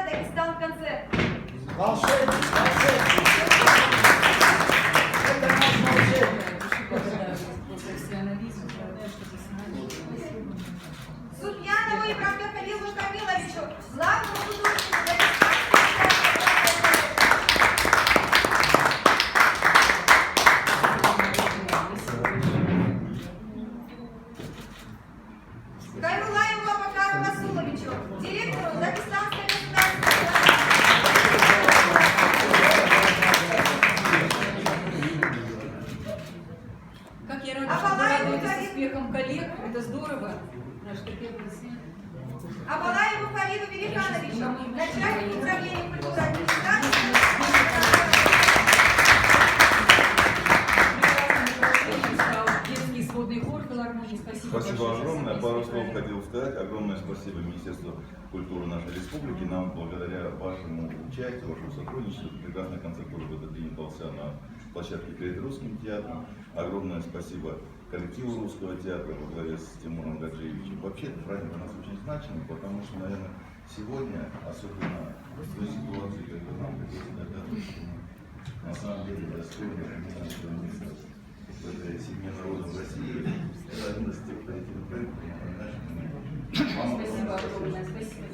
Альберта Дагестан концерт. Волшебник, волшебник. Это наш волшебник. Судьянову Ибрагиму Халилу Камиловичу, главному художнику Хайрулаеву Абакару Расуловичу, директору Дагестанской государственной. Как я рада, что вы радуетесь успехам коллег, это здорово. Абалаеву Халиду Великановичу, начальник управления культуры администрации. Детский сводный хор филармонии. Спасибо огромное. Пару слов хотел сказать. Огромное спасибо Министерству культуры нашей республики. Нам благодаря вашему участию, вашему сотрудничеству, прекрасный концерт уже в этот день удался на площадке перед Русским театром. Огромное спасибо коллективу Русского театра во главе с Тимуром Гаджиевичем. Вообще этот праздник у нас очень значимый, потому что, наверное, сегодня, особенно в той ситуации, когда нам придется доказывать, что мы на самом деле достойны нашего места в этой семье народов России. Это один из тех позитивных проектов, Спасибо огромное. Спасибо.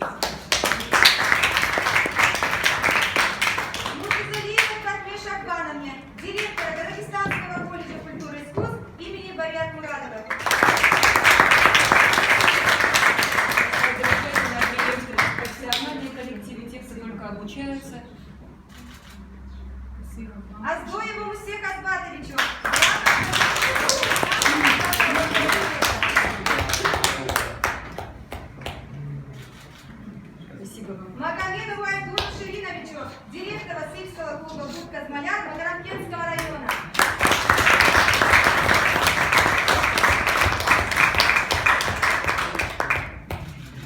Муртазалиевой Фатме Шахбановне, директора Дагестанского колледжа культуры и искусств имени Бариат Мурадова. Профессиональные коллективы, те, кто только обучаются. Аздоеву Мусе Казбатовичу, Спасибо вам. Магомедову Айдуру Шириновичу, директора сельского клуба «Будка Змоляр» Матарамкентского района.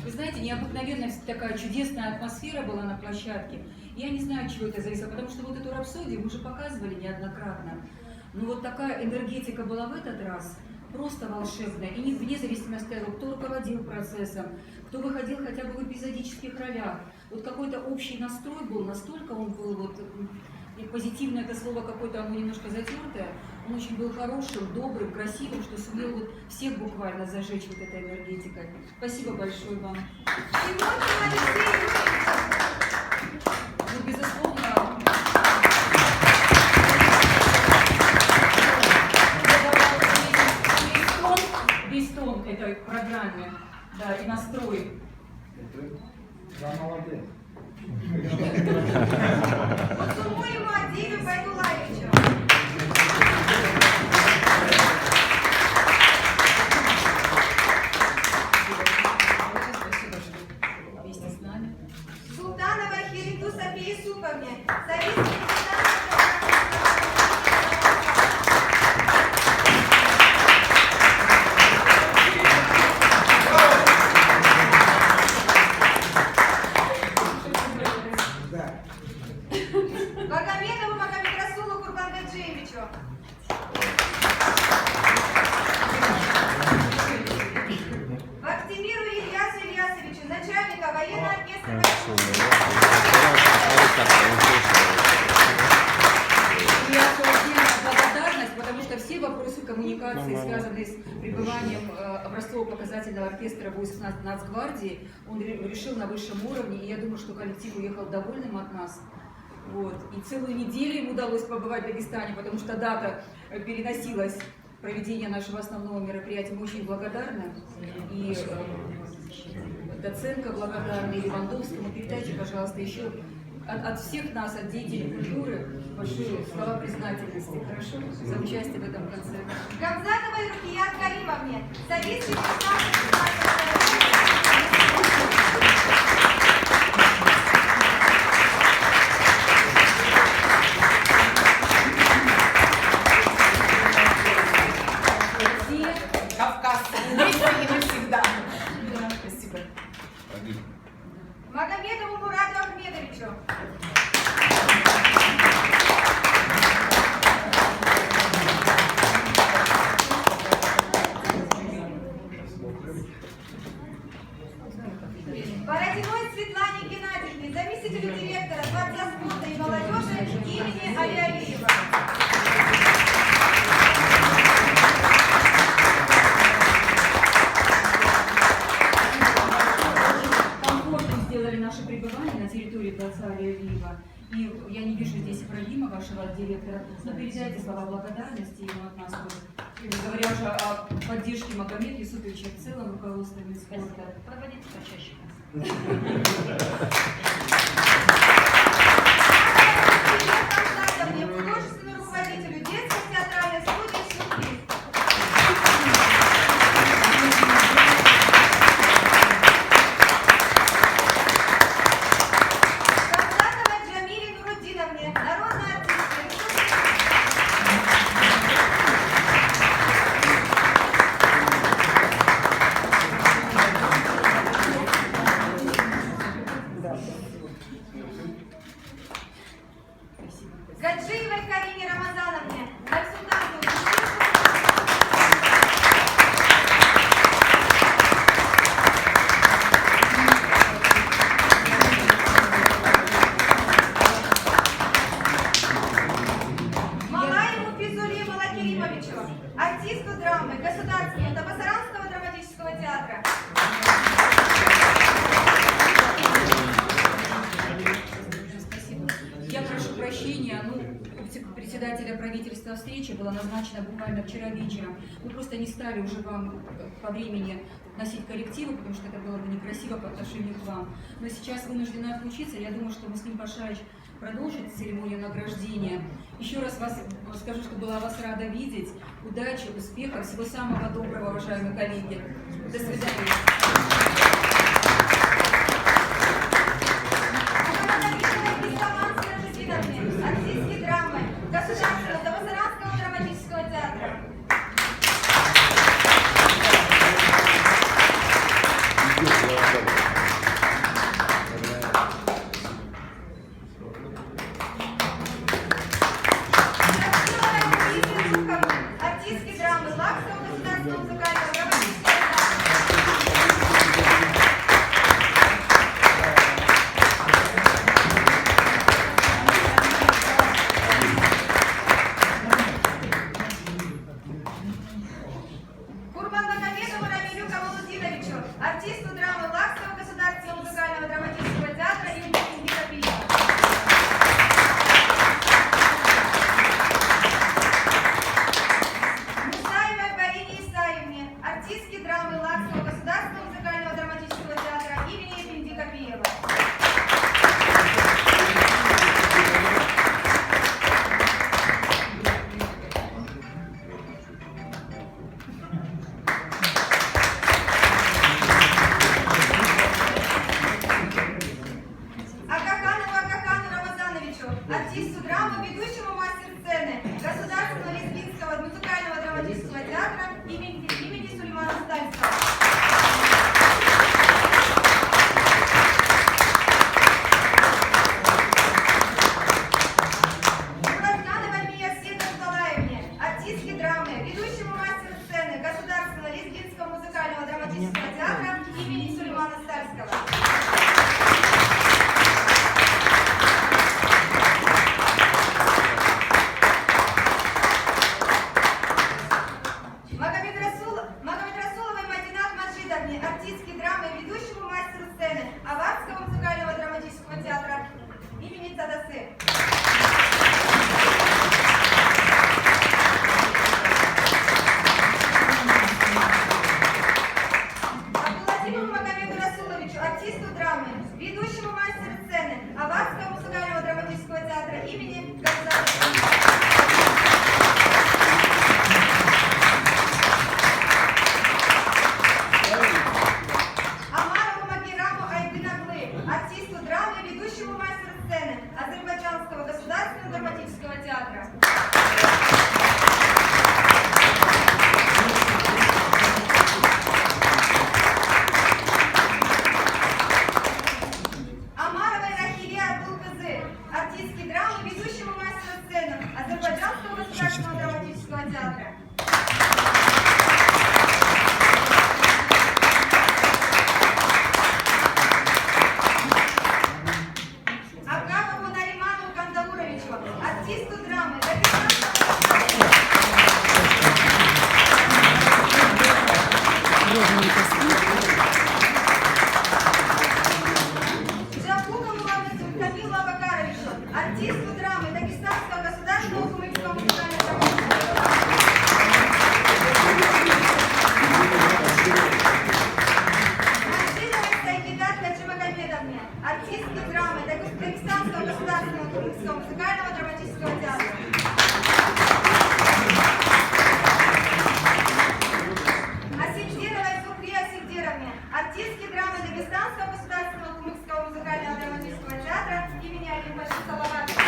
Вы знаете, необыкновенная такая чудесная атмосфера была на площадке. Я не знаю, от чего это зависело, потому что вот эту рапсодию мы уже показывали неоднократно. Но вот такая энергетика была в этот раз просто волшебная. И не вне зависимости от того, кто руководил процессом, кто выходил хотя бы в эпизодических ролях. Вот какой-то общий настрой был, настолько он был вот... И позитивное это слово какое-то, оно немножко затертое. Он очень был хорошим, добрым, красивым, что сумел вот всех буквально зажечь вот этой энергетикой. Спасибо большое вам. Тимохин Алексей Юрьевич. Ну, безусловно, весь тон этой программе, да, и настрой. Да, молодец. Муцумоеву Адилю Байдулаевичу. Спасибо, что вместе с нами. Султанова Хириту Софии Суповне, Магомедову Магомедрасулу Курбангаджиевичу. Вахтемиру Ильясу Ильясовичу, начальника военного оркестра. Я отдельная благодарность, потому что все вопросы коммуникации, связанные с пребыванием образцово-показательного оркестра войск Нацгвардии, он решил на высшем уровне, и я думаю, что коллектив уехал довольным от нас. Вот. И целую неделю ему удалось побывать в Дагестане, потому что дата переносилась, проведение нашего основного мероприятия. Мы очень благодарны. И Доценко благодарны, и Левандовскому. Передайте, пожалуйста, еще от всех нас, от деятелей культуры, большие слова признательности, хорошо, за участие в этом концерте. Гамзатовой Рухият Каримовне, советский Магомедову Мураду Ахмедовичу. Бородиной Светлане Геннадьевне, заместитель заместителю директора Дворца спорта и молодежи имени Али Алиева. Комфортным сделали наше пребывание на территории Дворца Али Алиева. И я не вижу здесь Ибрагима, вашего директора. Но передайте слова благодарности ему от нас будет. Говоря уже о поддержке Магомеда Юсуповича в целом руководством спорта. Проводите почаще. Художественному руководителю детской театральной студии «Сюрприз». Хамзатовой Джамиле Нуруддиновне, народной артистке. Гаджиевой Карине Рамазановне, консультанту. Малаеву Физуле Малакеримовичу, артисту драмы Государственного Табасаранского драматического театра. Спасибо. Я прошу прощения, у председателя правительства встреча была назначена буквально вчера вечером. Мы просто не стали уже вам по времени носить коррективы, потому что это было бы некрасиво по отношению к вам. Но сейчас вынуждены отключиться. Я думаю, что Муслим Пашаевич продолжит церемонию награждения. Еще раз вас скажу, что была вас рада видеть. Удачи, успехов, всего самого доброго, уважаемые коллеги. До свидания. Артистки драмы Государственного Табасаранского драматического театра. Артистки драмы Лакского государственного музыкального драматического Курбанмагомедову Рамилю Камалудиновичу, артисту драмы Лакского государственного музыкального драматического театра имени Кингита Пиева. Мусаевой Барине Исаевне, артистке драмы Лакского государственного музыкального драматического театра имени Бендика Пиева. Акакану Рамазановичу, артисту драмы, ведущему мастер-сцены Государственного лезгинского музыкального драматического театра имени Сулеймана Стальского. Муратхановой Миясседе Николаевне, артистке драмы, ведущему мастер-сцены Государственного лезгинского музыкального драматического театра имени Сулеймана Стальского. Магомедрасуловой Мадинат Маджидовне, артистке драмы, ведущему мастеру сцены Аварского музыкального драматического театра имени Тадасе. Абдулатипову Магомеду Расуловичу, артисту драмы, ведущему мастеру сцены Аварского музыкального драматического театра имени Государственного. Амарову Магираму Айдынаглы, артисту драмы, ведущему мастеру сцены Азербайджанского государственного драматического театра. Амаровой Рахиле Абдулкызы, артистке драмы, ведущему мастеру сцены Азербайджанского государственного драматического театра. артисту драмы Дагестанского государственного кумыкского музыкально-драматического театра. Маршидовой Сайгидат Хаджимагомедовне, артистке драмы Дагестанского государственного кумыкского музыкального драматического театра. Асильдировой Зухре Асильдировне, артистке драмы Дагестанского государственного кумыкского музыкального драматического театра имени Алимбаша Салаватова.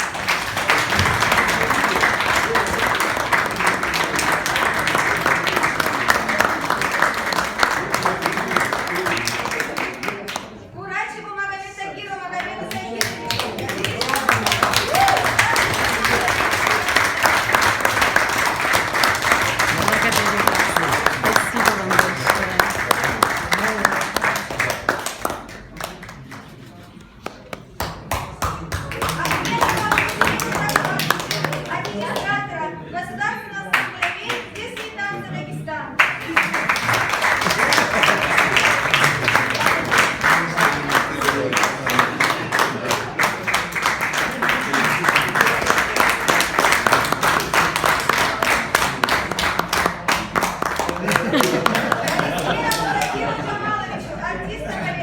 Курачеву Магомед Тагиру Магомеду Тагировичу. Спасибо вам большое. Администратора Государственного ассамблеи Здесь Дагестан. Артиста коллег.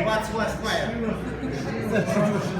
28-я.